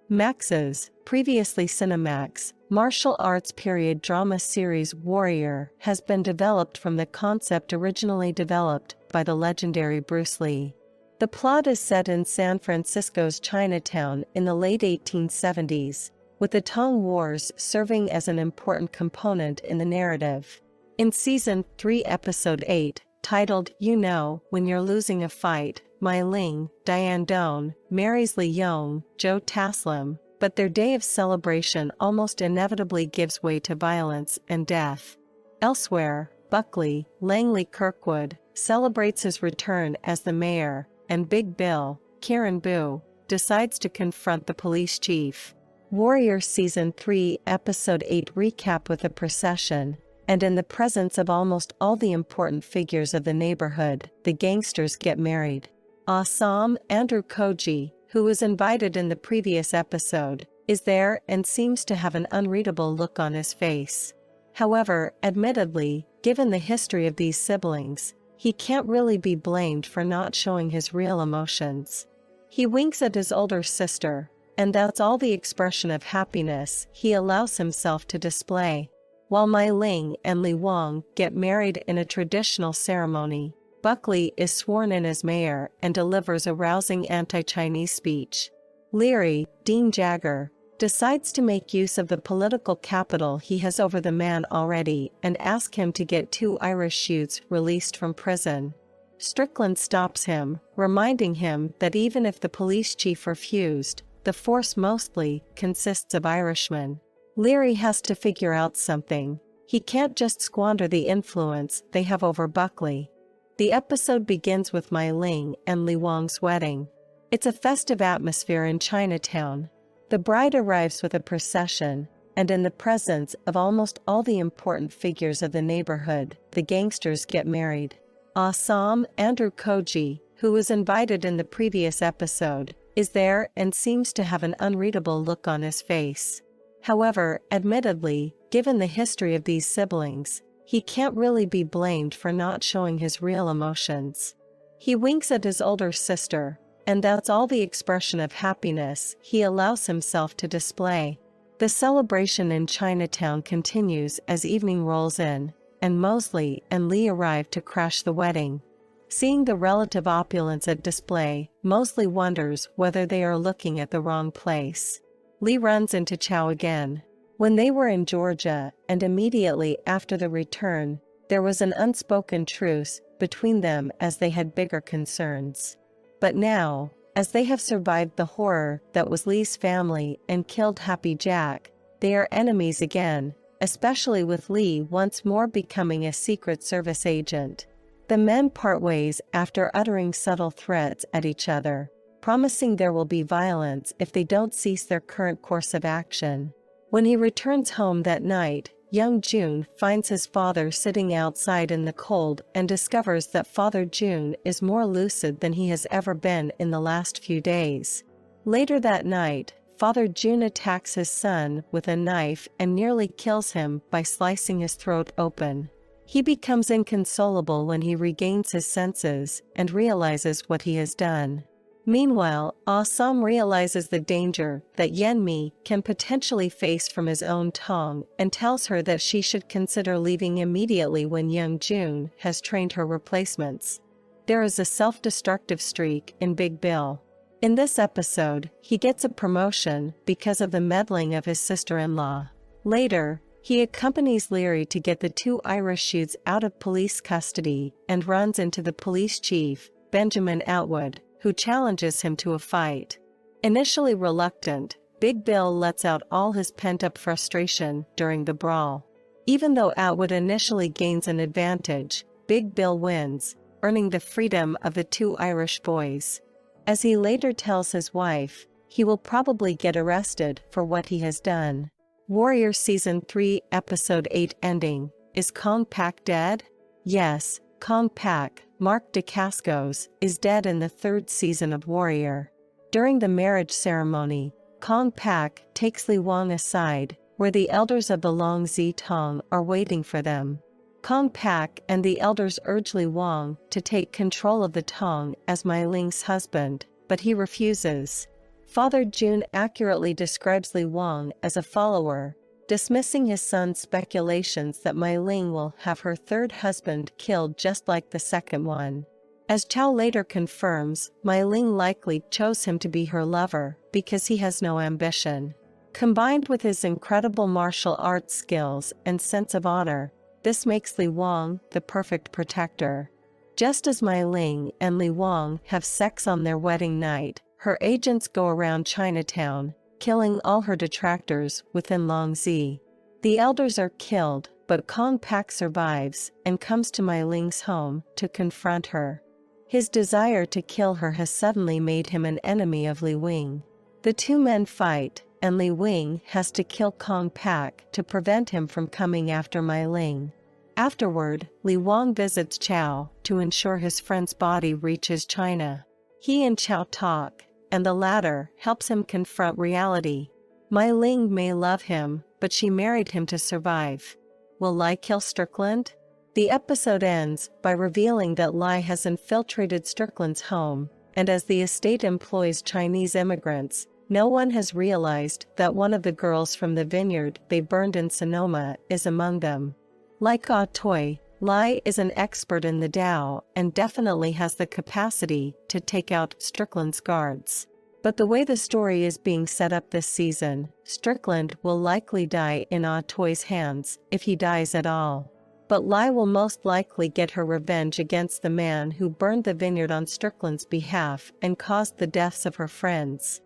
Max's, previously Cinemax, martial arts period drama series Warrior has been developed from the concept originally developed by the legendary Bruce Lee. The plot is set in San Francisco's Chinatown in the late 1870s, with the Tong Wars serving as an important component in the narrative. In Season 3 Episode 8, titled You Know When You're Losing a Fight, Mai Ling, Diane Doan, marries Lee Yong, Joe Taslim, but their day of celebration almost inevitably gives way to violence and death. Elsewhere, Buckley, Langley Kirkwood, celebrates his return as the mayor, and Big Bill, Kieran Boo, decides to confront the police chief. Warrior Season 3 Episode 8 recap with a procession, and in the presence of almost all the important figures of the neighborhood, the gangsters get married. Assam Andrew Koji, who was invited in the previous episode, is there and seems to have an unreadable look on his face. However, admittedly, given the history of these siblings, he can't really be blamed for not showing his real emotions. He winks at his older sister, and that's all the expression of happiness he allows himself to display. While Mai Ling and Li Wang get married in a traditional ceremony, Buckley is sworn in as mayor and delivers a rousing anti-Chinese speech. Leary, Dean Jagger, decides to make use of the political capital he has over the man already and ask him to get 2 Irish youths released from prison. Strickland stops him, reminding him that even if the police chief refused, the force mostly consists of Irishmen. Leary has to figure out something. He can't just squander the influence they have over Buckley. The episode begins with Mai Ling and Li Wang's wedding. It's a festive atmosphere in Chinatown. The bride arrives with a procession, and in the presence of almost all the important figures of the neighborhood, the gangsters get married. Assam Andrew Koji, who was invited in the previous episode, is there and seems to have an unreadable look on his face. However, admittedly, given the history of these siblings, he can't really be blamed for not showing his real emotions. He winks at his older sister, and that's all the expression of happiness he allows himself to display. The celebration in Chinatown continues as evening rolls in, and Mosley and Lee arrive to crash the wedding. Seeing the relative opulence at display, Mosley wonders whether they are looking at the wrong place. Lee runs into Chow again. When they were in Georgia, and immediately after the return, there was an unspoken truce between them as they had bigger concerns. But now, as they have survived the horror that was Lee's family and killed Happy Jack, they are enemies again, especially with Lee once more becoming a Secret Service agent. The men part ways after uttering subtle threats at each other, promising there will be violence if they don't cease their current course of action. When he returns home that night, young June finds his father sitting outside in the cold and discovers that Father June is more lucid than he has ever been in the last few days. Later that night, Father June attacks his son with a knife and nearly kills him by slicing his throat open. He becomes inconsolable when he regains his senses and realizes what he has done. Meanwhile, Assam realizes the danger that Yenmi can potentially face from his own Tong and tells her that she should consider leaving immediately when young June has trained her replacements. There is a self-destructive streak in Big Bill. In this episode, he gets a promotion because of the meddling of his sister-in-law. Later, he accompanies Leary to get the 2 Irish youths out of police custody and runs into the police chief, Benjamin Atwood, who challenges him to a fight. Initially reluctant, Big Bill lets out all his pent-up frustration during the brawl. Even though Atwood initially gains an advantage, Big Bill wins, earning the freedom of the 2 Irish boys. As he later tells his wife, he will probably get arrested for what he has done. Warrior Season 3 Episode 8 ending. Is Kong Pak dead? Yes, Kong Pak, Mark Dacascos, is dead in the 3rd season of Warrior. During the marriage ceremony, Kong Pak takes Li Wang aside, where the elders of the Long Zi Tong are waiting for them. Kong Pak and the elders urge Li Wang to take control of the Tong as Mai Ling's husband, but he refuses. Father Jun accurately describes Li Wang as a follower, dismissing his son's speculations that Mei Ling will have her third husband killed just like the second one. As Chao later confirms, Mei Ling likely chose him to be her lover because he has no ambition. Combined with his incredible martial arts skills and sense of honor, this makes Li Wang the perfect protector. Just as Mei Ling and Li Wang have sex on their wedding night, her agents go around Chinatown, killing all her detractors within Longzi. The elders are killed, but Kong Pak survives and comes to Mei Ling's home to confront her. His desire to kill her has suddenly made him an enemy of Li Wing. The two men fight, and Li Wing has to kill Kong Pak to prevent him from coming after Mei Ling. Afterward, Li Wang visits Chao to ensure his friend's body reaches China. He and Chao talk, and the latter helps him confront reality. Mei Ling may love him, but she married him to survive. Will Lai kill Strickland? The episode ends by revealing that Lai has infiltrated Strickland's home, and as the estate employs Chinese immigrants, no one has realized that one of the girls from the vineyard they burned in Sonoma is among them. Like Ah Toy, Lai is an expert in the Dao and definitely has the capacity to take out Strickland's guards. But the way the story is being set up this season, Strickland will likely die in Ah Toy's hands, if he dies at all. But Lai will most likely get her revenge against the man who burned the vineyard on Strickland's behalf and caused the deaths of her friends.